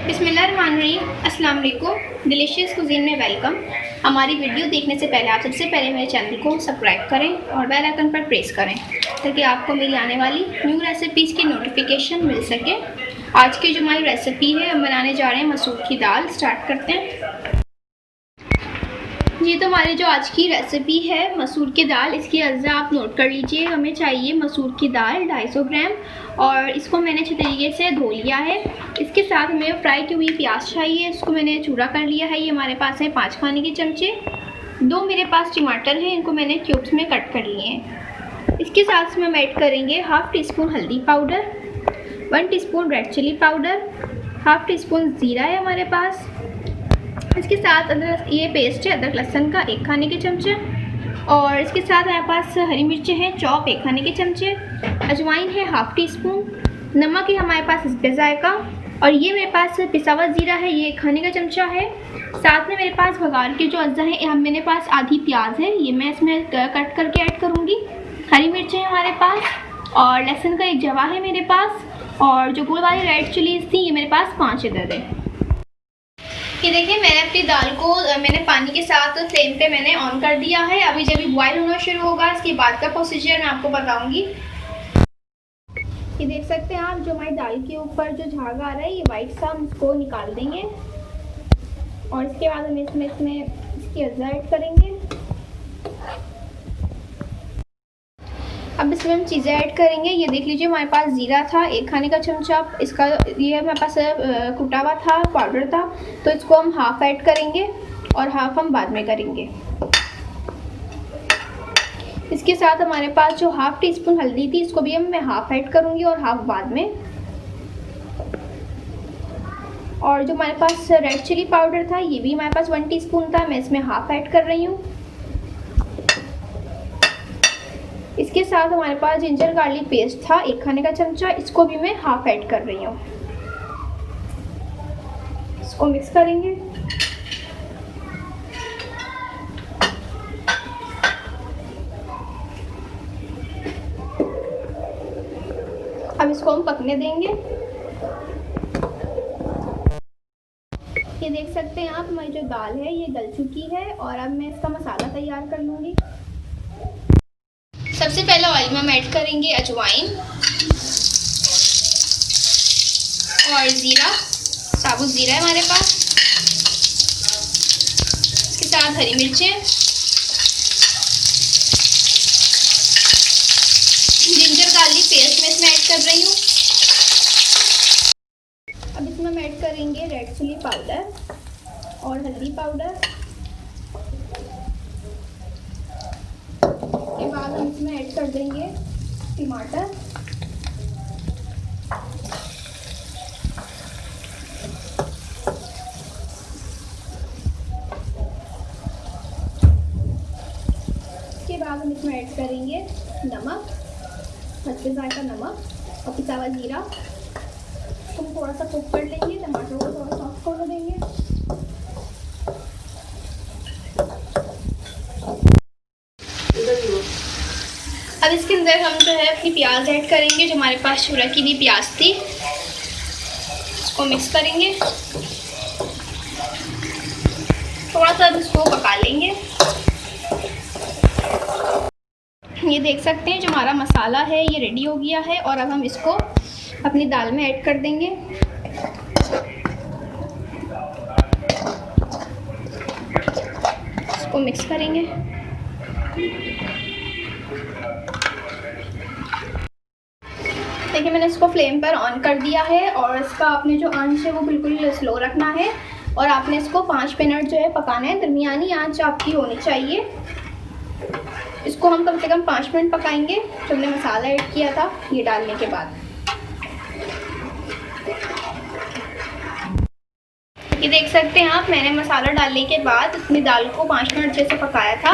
बिस्मिल्लाहिर्रहमानिर्रहीम, अस्सलाम वालेकुम। डिलीशियस कुजीन में वेलकम। हमारी वीडियो देखने से पहले आप सबसे पहले मेरे चैनल को सब्सक्राइब करें और बेल आइकन पर प्रेस करें ताकि आपको मेरी आने वाली न्यू रेसिपीज़ की नोटिफिकेशन मिल सके। आज की जो हमारी रेसिपी है, हम बनाने जा रहे हैं मसूर की दाल। स्टार्ट करते हैं। ये तो हमारी जो आज की रेसिपी है मसूर की दाल, इसकी अज्जा आप नोट कर लीजिए। हमें चाहिए मसूर की दाल 250 ग्राम और इसको मैंने अच्छे तरीके से धो लिया है। इसके साथ हमें फ्राई की हुई प्याज चाहिए, इसको मैंने चूरा कर लिया है। ये हमारे पास है 5 खाने के चमचे। 2 मेरे पास टमाटर हैं, इनको मैंने क्यूब्स में कट कर लिए हैं। इसके साथ में हम ऐड करेंगे हाफ़ टी स्पून हल्दी powder, 1 teaspoon red chili powder, half teaspoon ज़ीरा है हमारे पास। इसके साथ अदरक, ये पेस्ट है अदरक लहसुन का 1 खाने के चमचे। और इसके साथ हमारे पास हरी मिर्चें हैं चॉप 1 खाने के चमचे। अजवाइन है हाफ़ टी स्पून। नमक है हमारे पास इस पे जायका। और ये मेरे पास पिसा हुआ ज़ीरा है, ये 1 खाने का चमचा है। साथ में मेरे पास भगार के जो अज्जा है, मेरे पास आधी प्याज है, ये मैं इसमें कट करके ऐड करूँगी। हरी मिर्चें हैं हमारे पास और लहसुन का 1 जवा है मेरे पास। और जो गोल वाली रेड चिलीज थी, ये मेरे पास 5 इधर है। ये देखिए, मैंने अपनी दाल को पानी के साथ फ्लेम पे मैंने ऑन कर दिया है। अभी जब बॉयल होना शुरू होगा, इसके बाद का प्रोसीजर मैं आपको बताऊंगी। ये देख सकते हैं आप, जो हमारी दाल के ऊपर जो झाग आ रहा है, ये वाइट सा, हम इसको निकाल देंगे। और इसके बाद हम इसमें इसकी अज्जा ऐड करेंगे। अब इसमें हम चीज़ें ऐड करेंगे। ये देख लीजिए, हमारे पास ज़ीरा था 1 खाने का चमचा, इसका ये हमारे पास कुटा हुआ था, पाउडर था, तो इसको हम हाफ़ ऐड करेंगे और हाफ़ हम बाद में करेंगे। इसके साथ हमारे पास जो हाफ़ टी स्पून हल्दी थी, इसको भी मैं हाफ़ ऐड करूँगी और हाफ़ बाद में। और जो हमारे पास रेड चिली पाउडर था, ये भी हमारे पास 1 टीस्पून था, मैं इसमें हाफ़ ऐड कर रही हूँ। इसके साथ हमारे पास जिंजर गार्लिक पेस्ट था 1 खाने का चमचा, इसको भी मैं हाफ़ ऐड कर रही हूँ। इसको मिक्स करेंगे। अब इसको हम पकने देंगे। ये देख सकते हैं आप, हमारी जो दाल है ये गल चुकी है और अब मैं इसका मसाला तैयार कर लूँगी। सबसे पहले ऑयल में हम ऐड करेंगे अजवाइन और ज़ीरा, साबुत ज़ीरा है हमारे पास। इसके साथ हरी मिर्चें, जिंजर गार्लिक पेस्ट मैं इसमें ऐड कर रही हूँ। अब इसमें हम ऐड करेंगे रेड चिली पाउडर और हल्दी पाउडर। के बाद हम इसमें ऐड कर देंगे टमाटर। के बाद हम इसमें ऐड करेंगे नमक, हल्के जायका नमक और पिसा हुआ जीरा। हम थोड़ा सा कुक कर लेंगे, टमाटर को थोड़ा सॉफ्ट कर देंगे। अब इसके अंदर हम जो है अपनी प्याज ऐड करेंगे, जो हमारे पास चूरा की हुई प्याज थी। इसको मिक्स करेंगे, थोड़ा सा इसको पका लेंगे। ये देख सकते हैं, जो हमारा मसाला है ये रेडी हो गया है और अब हम इसको अपनी दाल में ऐड कर देंगे। इसको मिक्स करेंगे। देखिए, मैंने इसको फ्लेम पर ऑन कर दिया है और इसका आपने जो आंच है वो बिल्कुल स्लो रखना है और आपने इसको 5 मिनट जो है पकाना है। दरमियानी आंच आपकी होनी चाहिए। इसको हम कम से कम 5 मिनट पकाएंगे, जो हमने मसाला ऐड किया था ये डालने के बाद। ये देख सकते हैं आप, मैंने मसाला डालने के बाद अपनी दाल को 5 मिनट जैसे पकाया था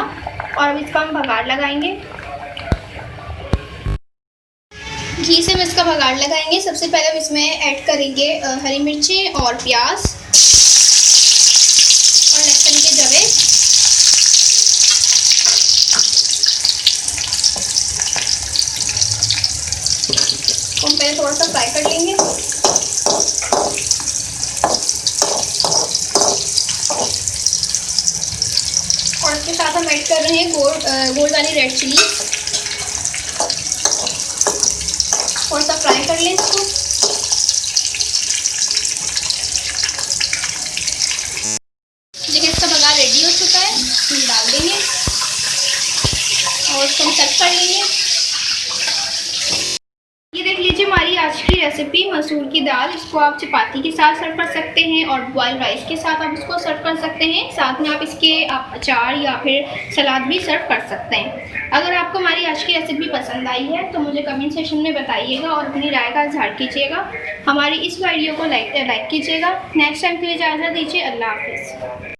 और अब इसका हम भगाड़ लगाएंगे। घी से हम इसका भगाड़ लगाएंगे। सबसे पहले हम इसमें ऐड करेंगे हरी मिर्चें और प्याज और लहसुन के जवे। को हम पहले थोड़ा सा फ्राई कर लेंगे। ऐड कर रहे हैं गोल्ड वाली रेड चिली। थोड़ा सा फ्राई कर लें इसको। देखिए इसका बघार रेडी हो चुका है, हम डाल देंगे और इसको हम सर्व कर लेंगे। ये देख लीजिए हमारी आज की रेसिपी मसूर की दाल। इसको आप चपाती के साथ सर्व कर सकते हैं और बॉइल्ड राइस के साथ आप इसको सर्व कर सकते हैं। साथ में आप इसके अचार या फिर सलाद भी सर्व कर सकते हैं। अगर आपको हमारी आज की रेसिपी पसंद आई है तो मुझे कमेंट सेक्शन में बताइएगा और अपनी राय का इजहार कीजिएगा। हमारी इस वीडियो को लाइक कीजिएगा। नेक्स्ट टाइम के लिए इजाज़त दीजिए। अल्लाह हाफिज़।